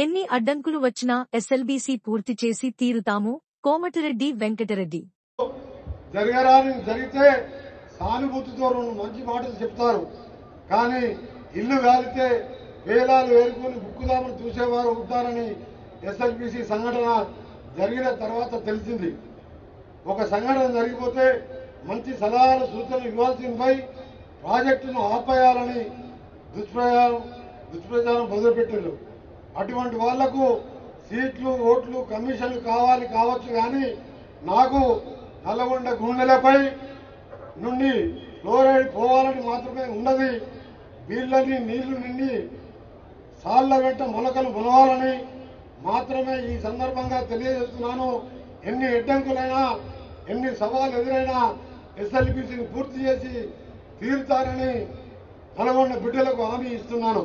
ఎన్ని అడ్డంకులు వచ్చినా ఎస్ఎల్బీసీ పూర్తి చేసి తీరుతాము. కోమటిరెడ్డి వెంకటరెడ్డి. జరిగితే సానుభూతితో రెండు మంచి మాటలు చెప్తారు, కానీ ఇల్లు కాలితే వేలాలు వేరుకొని బుక్కుదామని చూసేవారు ఉంటారని ఎస్ఎల్బీసీ సంఘటన జరిగిన తర్వాత తెలిసింది. ఒక సంఘటన జరిగిపోతే మంచి సలహాలు సూచనలు ఇవ్వాల్సిందిపై ప్రాజెక్టును ఆపేయాలని దుష్ప్రచారం మొదలుపెట్టారు. అటువంటి వాళ్లకు సీట్లు, ఓట్లు, కమిషన్లు కావచ్చు, కానీ నాకు నల్లగొండ గుండెలపై నుండి ఫ్లోరైడ్ పోవాలని మాత్రమే ఉన్నది. వీళ్ళని నీళ్లు నిండి సాళ్ల వెంట మొలకలు మొలవాలని మాత్రమే ఈ సందర్భంగా తెలియజేస్తున్నాను. ఎన్ని అడ్డంకులైనా, ఎన్ని సవాలు ఎదురైనా ఎస్ఎల్బీసీని పూర్తి చేసి తీరుతారని నల్గొండ బిడ్డలకు హామీ ఇస్తున్నాను.